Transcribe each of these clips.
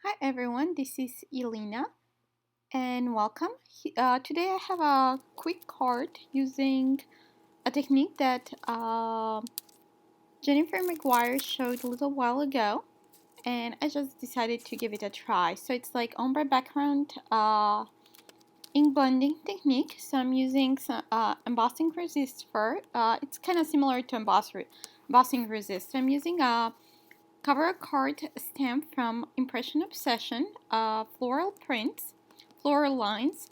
Hi everyone, this is Elena and welcome. Today I have a quick card using a technique that Jennifer McGuire showed a little while ago, and I just decided to give it a try. So it's like ombre background ink blending technique. So I'm using some embossing resist for it's kind of similar to embossing resist. I'm using a cover card stamp from Impression Obsession, floral prints, floral lines,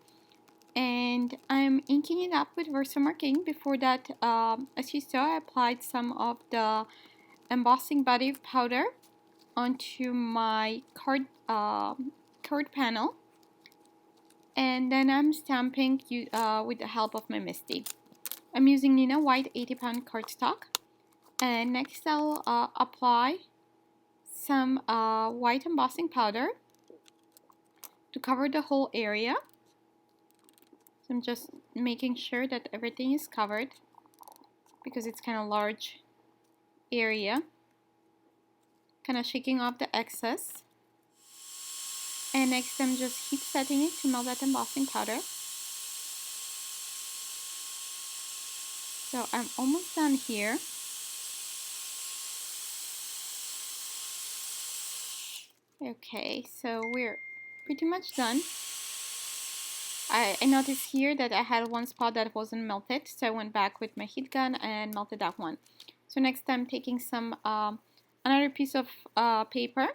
and I'm inking it up with Versamark ink. Before that, as you saw, I applied some of the embossing body powder onto my card panel, and then I'm stamping with the help of my Misty. I'm using Nina White 80-pound cardstock, and next I'll apply some white embossing powder to cover the whole area. So I'm just making sure that everything is covered because it's kind of large area. Kind of shaking off the excess. And next I'm just heat setting it to melt that embossing powder. So I'm almost done here. Okay, so we're pretty much done. I noticed here that I had one spot that wasn't melted, so I went back with my heat gun and melted that one. So next I'm taking some another piece of paper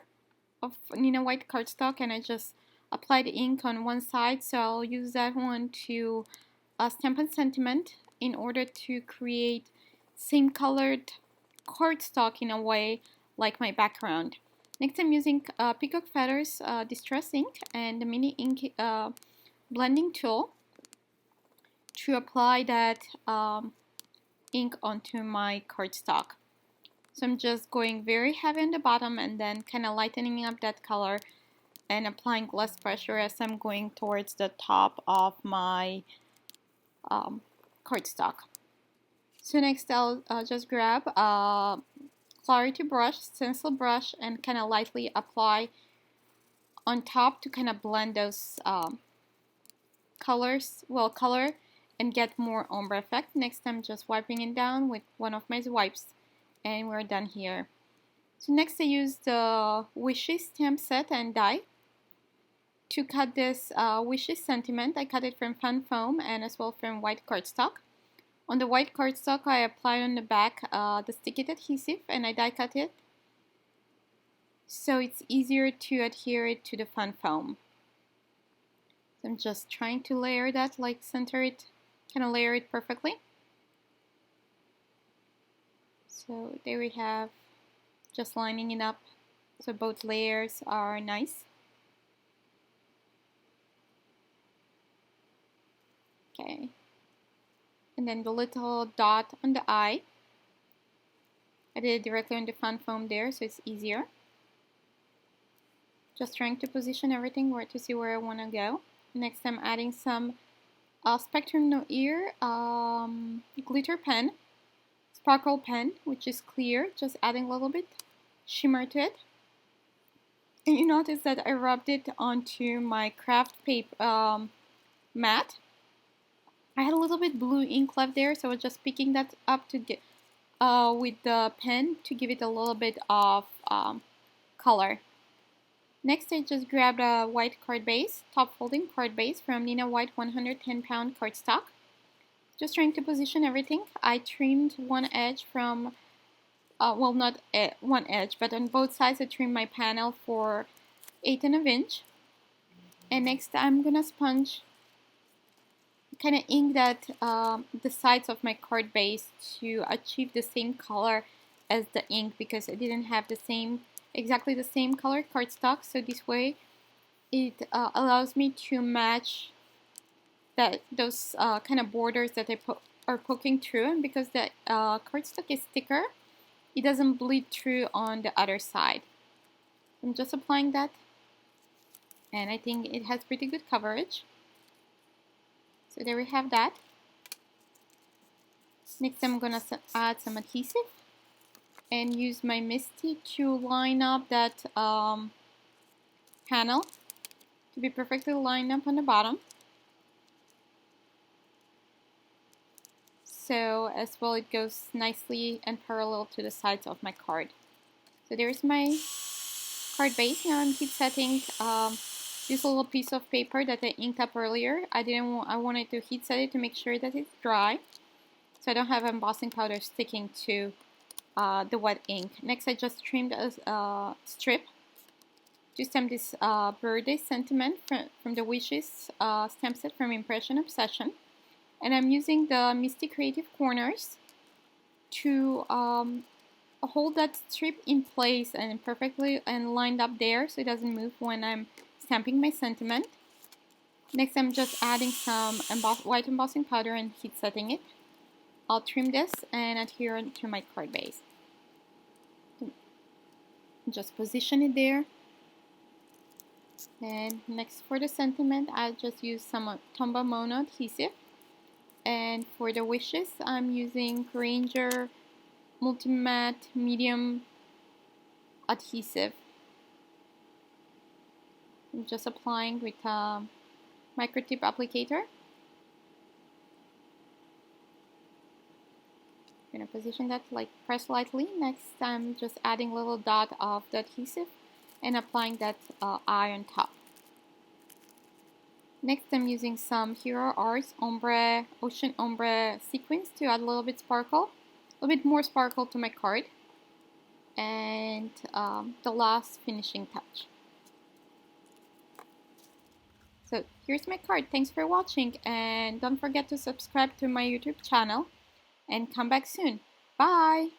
of Nina White cardstock, and I just applied ink on one side, so I'll use that one to stamp and sentiment in order to create same colored cardstock in a way like my background. Next I'm using Peacock Feathers Distress ink and the mini ink blending tool to apply that ink onto my cardstock. So I'm just going very heavy on the bottom and then kind of lightening up that color and applying less pressure as I'm going towards the top of my cardstock. So next I'll just grab a clarity brush, stencil brush, and kind of lightly apply on top to kind of blend those color and get more ombre effect. Next I'm just wiping it down with one of my wipes and we're done here. So next I use the Wishes stamp set and die to cut this Wishes sentiment. I cut it from fun foam and as well from white cardstock. On the white cardstock I apply on the back the stick it adhesive and I die cut it so it's easier to adhere it to the fun foam. So I'm just trying to layer that, like center it, kind of layer it perfectly. So there we have, just lining it up so both layers are nice. Okay, and then the little dot on the eye, I did it directly on the fun foam there so it's easier. Just trying to position everything where to see where I want to go. Next I'm adding some Spectrum No Ear glitter pen, sparkle pen, which is clear, just adding a little bit shimmer to it. And you notice that I rubbed it onto my craft paper mat. I had a little bit blue ink left there, so I was just picking that up to get with the pen to give it a little bit of color. Next, I just grabbed a white card base, top folding card base from Nina White 110-pound cardstock. Just trying to position everything. I trimmed one edge from, well, not one edge, but on both sides I trimmed my panel for 1/8 of an inch. And next I'm gonna sponge, kind of ink that the sides of my card base to achieve the same color as the ink because I didn't have the same exactly the same color cardstock, so this way it allows me to match those kind of borders that are poking through, and because the cardstock is thicker it doesn't bleed through on the other side. I'm just applying that and I think it has pretty good coverage. So there we have that. Next I'm gonna add some adhesive and use my Misty to line up that panel to be perfectly lined up on the bottom. So as well it goes nicely and parallel to the sides of my card. So there's my card base. Now I'm heat setting this little piece of paper that I inked up earlier. I wanted to heat set it to make sure that it's dry, so I don't have embossing powder sticking to the wet ink. Next, I just trimmed a strip to stamp this birthday sentiment from the Wishes stamp set from Impression Obsession. And I'm using the Misty Creative Corners to hold that strip in place and perfectly and lined up there so it doesn't move when I'm stamping my sentiment. Next, I'm just adding some white embossing powder and heat setting it. I'll trim this and adhere it to my card base. Just position it there. And next, for the sentiment, I'll just use some Tombow Mono adhesive. And for the wishes, I'm using Granger Multimatte Medium adhesive. I'm just applying with a micro tip applicator. I'm going to position that, like, press lightly. Next, I'm just adding a little dot of the adhesive and applying that eye on top. Next, I'm using some Hero Arts Ombre, Ocean Ombre sequins to add a little bit sparkle, a little bit more sparkle to my card. And the last finishing touch. So here's my card. Thanks for watching, and don't forget to subscribe to my YouTube channel and come back soon. Bye!